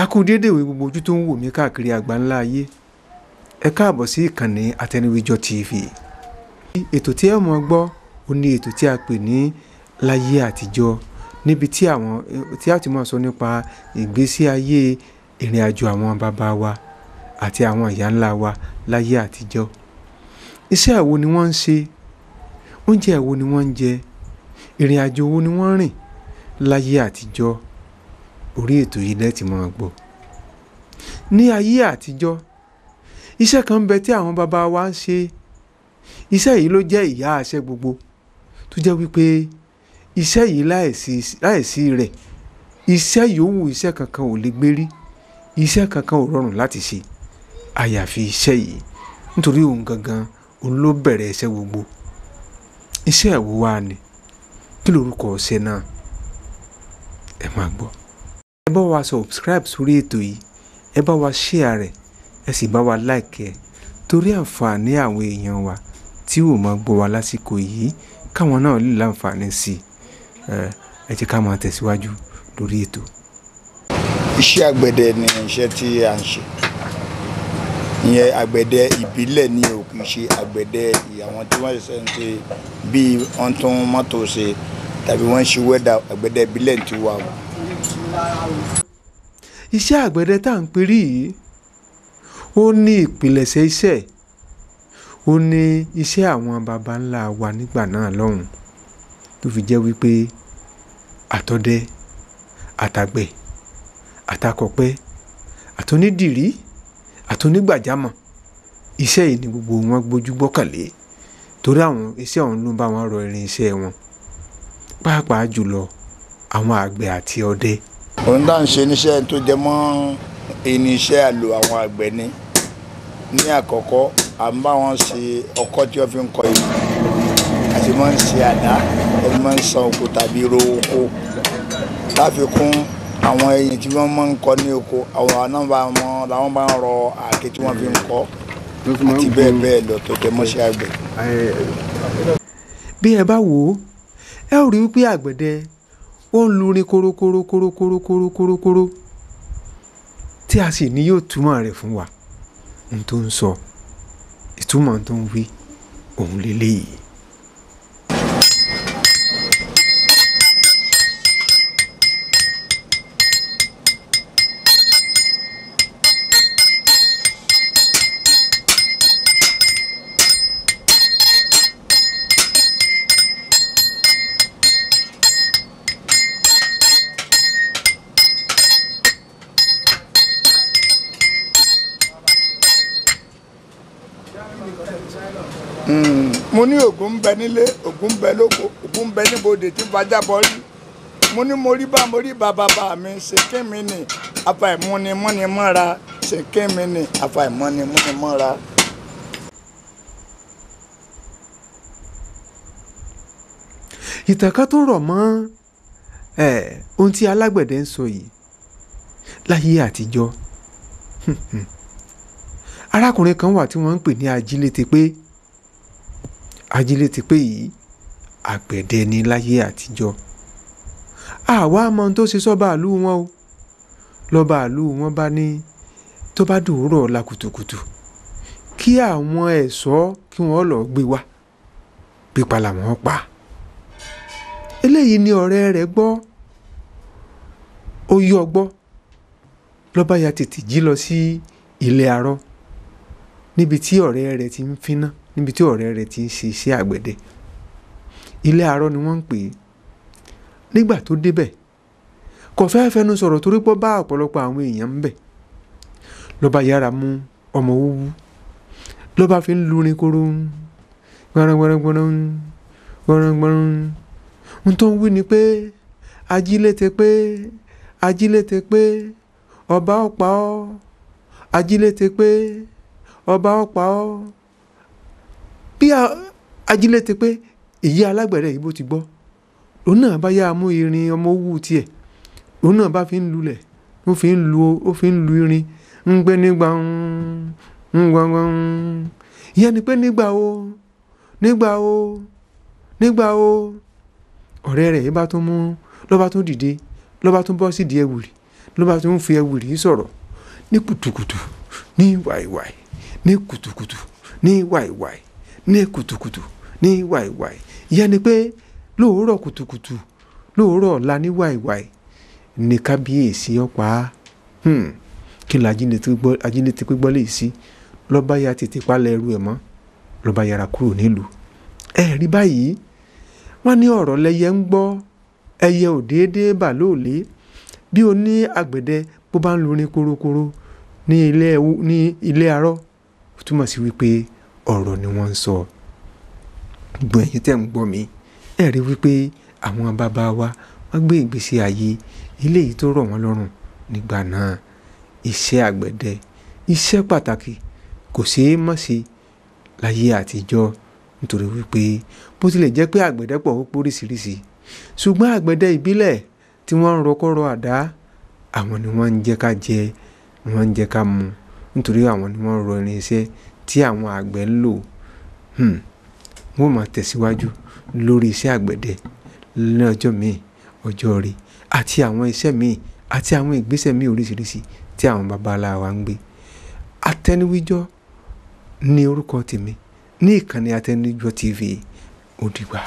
A kú dédé ìwé gbogbo ojú tó ń wò mí káàkiri àgbáńlá ayé. Ẹ káàbọ̀ sí ìkànnì Àtẹniwíjọ TV. Ètò tí ẹ mọ̀ gbọ́ ó ní ètò tí a pè ní láyé àtijọ́, níbi tí a ti máa sọ nípa ìgbésí ayé ìrìn àjò àwọn bàbá wa àti àwọn ìyá ńlá wa láyé àtijọ́. Iṣẹ́ wo ni wọ́n ń ṣe? Oúnjẹ wo ni wọ́n ń jẹ? Ìrìn àjò wo ni wọ́n rìn láyé àtijọ́? Orí ètò yìí lẹ ti máa gbọ́. Ní ayé àtijọ́, iṣẹ́ kan ń bẹ tí àwọn bàbá wa ń ṣe. Iṣẹ́ yìí ló jẹ́ ìyá iṣẹ́ gbogbo, tó jẹ́ wípé iṣẹ́ yìí láìsí rẹ̀, iṣẹ́ yòówù iṣẹ́ kankan ò lè gbérí, iṣẹ́ kankan ò rọrùn láti ṣe àyàfi iṣẹ́ yìí, nítorí òun gangan òun ló bẹ̀rẹ̀ iṣẹ́ gbogbo. Iṣẹ́ wo wá ni? Kí lorúkọ iṣẹ́ náà? Ẹ máa gbọ́. Ẹ bá wa subscribe sórí ètò yìí, ẹ bá wa share rẹ̀, ẹ sì bá wa like ẹ̀, torí àǹfààní àwọn èèyàn wa tí ò máa gbọ́ wa lásìkò yìí, káwọn náà lè láǹfààní sí i. Ẹ jẹ́ ká máa tẹ̀síwájú lórí ètò. Iṣẹ́ àgbẹ̀dẹ ni iṣẹ́ tí a ń ṣe. Ìyẹn àgbẹ̀dẹ ìbílẹ̀ ni ò kì í ṣe àgbẹ̀dẹ àwọn tí wọ́n ṣe ń ṣe bíi wọ́n tún mọ́tò ṣe tàbí wọ́n ṣe wẹ́dà. Àgbẹ̀dẹ ìbílẹ̀ ti wà. Iṣẹ́ àgbẹ̀dẹ tá à ń perí yìí, ó ní ìpilẹ̀ṣẹ̀ iṣẹ́, ó ní iṣẹ́ àwọn baba ńlá wa nígbà náà lọ́hùn, tó fi jẹ́ wípé àtọdẹ, àtàgbẹ̀, àtakọ̀pẹ́, àtonídìrí, àtonígbàjámọ̀, iṣẹ́ yìí ni gbogbo wọn gbójú gbọ́kànlé, torí àwọn iṣẹ́ ọ̀hún ló bá wọn rọ irin iṣẹ́ wọn, pàápàá jùlọ àwọn àgbẹ̀ àti ọdẹ. Ohun tá à ń ṣe níṣẹ́ tó jẹ mọ́ irinṣẹ́ àlò àwọn àgbẹ̀ ni. Ní àkọ́kọ́, à ń bá wọn ṣe ọkọ́ tí wọ́n fi ń kọ ìlú, àti máa ń ṣe àdá, ẹni máa ń san oko tàbí ro oko. Láfikún àwọn ẹyìn tí wọ́n máa ń kọ ní oko, àwọn náà làwọn bá ń rọ àáké tí wọ́n fi ń kọ, àti bẹ́ẹ̀ bẹ́ẹ̀ lọ tó jẹ mọ́ṣẹ́ àgbẹ̀. Bí ẹ bá wò ó, ẹ ó rí wípé àgbẹ̀dẹ ó ń lurin kórókóró tí a sì ní yóò túmọ̀ rẹ̀ fún wa. Ohun tó ń sọ, ìtumọ̀ tó ń wí, òun lélẹ́yìí. Mo ní Ògún ń bẹ nílé, Ògún ń bẹ lóko, Ògún ń bẹ níbodè tí fàjábọ̀ rí. Mo ní mo rí bàbá mi, ṣèké mi nì àfàìmúnimúni mọ́ra, ṣèké mi nì àfàìmúnimúni mọ́ra. Ìtàn kan tó rọ̀ mọ́ ohun tí alágbẹ̀dẹ ń sọ yìí láyé àtijọ́. Arákùnrin kan wà tí wọ́n ń pè ní ajílétepé. Ajílétepé yìí àgbẹ̀dẹ ni láyé àtijọ́. Àwa mọ ohun tó ṣe sọ́ba ìlú wọn o. Lọ́ba ìlú wọn bá ní tó bá dòwúrọ̀ ọ̀la kùtùkùtù kí àwọn ẹ̀ṣọ́ kí wọ́n lọ gbé wá, pípa làwọn pa. Eléyìí ni ọ̀rẹ́ rẹ̀ gbọ́, ó yọ gbọ́, lọ́ba ya tètè jí lọ sí ilé arọ, níbi tí ọ̀rẹ́ rẹ̀ ti ń fínná, níbi tí ọ̀rẹ́ rẹ̀ ti ń ṣe iṣẹ́ àgbẹ̀dẹ. Ilé arọ ni wọ́n ń pè é. Nígbà tó débẹ̀, kò fẹ́ fẹnu sọ̀rọ̀ torí pé ó bá ọ̀pọ̀lọpọ̀ àwọn èèyàn ń bẹ̀. Lọ́ba yára mú ọmọ owú, lọ́ba fi ń lurin kóró, gbọ́nrọ́gbọ́nrọ́gbọ́nrọ́, gbọ́nrọ́gbọ́nrọ́. Ohun tó ń wí ni pé ajílétepé, ajílétepé, ọba ó pa ọ́, ajílétepé, ọba ó pa ọ́. Bí ajílétepé, èyí alágbẹ̀dẹ yìí bó ti gbọ́, òun náà bá yá mú irin ọmọ owú tiẹ̀, òun náà bá fi ń lulẹ̀, ó fi ń lu irin, ń gbé nígbà ń gbọ̀ngbọ̀n. Ìyẹn ni pé nígbà o ọ̀rẹ́ rẹ̀ yìí bá tún mú, ló bá tún dìde, ló bá tún bọ́ sídìí ẹ̀wùrì, ló bá tún fi ewìrì sọ̀rọ̀ ní kùtùkùtù ní wàìwàì ní kùtùkùtù ní wàìwàì ní kùtùkùtù ní wàìwàì. ìyẹn ni pé lóòrọ̀ kùtùkùtù lóòrọ̀ ọ̀la ní wàìwàì ní kábíyèsí ọ̀pá kí ni ajínigbé gbọ́ lè sí lọ́ba ya tètè palẹ̀ ẹrù ẹ̀ mọ́ lọ́ba yára kúrò nílùú. rí báyìí wọ́n ní ọ̀rọ̀ lẹ́yẹ ń gbọ́ ẹyẹ ò déédéé bà lóòlé bí o ní àgbẹ̀dẹ bó bá ń lurin korokoro ní ilé arọ́ ó túmọ̀ sí wípé ọ̀rọ̀ ni wọ́n ń sọ. gbọ́n ẹ̀yin tẹ́ ń gbọ́ mi rí wípé àwọn bàbá wa wọ́n gbé ìgbésí ayé ilé yìí tó rọ̀ wọ́n lọ́rùn nígbà náà. iṣẹ́ àgbẹ̀dẹ iṣẹ́ pàtàkì kò ṣeé mọ̀ sí láyé àtijọ́ nítorí wípé bó tilẹ̀ jẹ́ pé àgbẹ̀dẹ pọ̀ ó póríṣiríṣi ṣùgbọ́n àgbẹ̀dẹ ìbílẹ̀ tí wọ́n ń rọkọ́rọ́ àdá àwọn ni wọ́n ń jẹ́ ká jẹ wọ́n ń jẹ́ ká mu nítorí àwọn ni wọ́n ń rọ irinṣẹ́ tí àwọn àgbẹ̀ ń lò. wọ́n máa tẹ̀síwájú lórí iṣẹ́ àgbẹ̀dẹ ní ọjọ́ míì ọjọ́ rí àti àwọn iṣẹ́ míì àti àwọn ìgbésẹ̀ míì oríṣiríṣi tí àwọn babaláwa ń gbé. Atẹniwíjọ́ ní orúkọ tèmi ní ìkànnì Atẹniwíjọ́ TV. Ó dìgbà.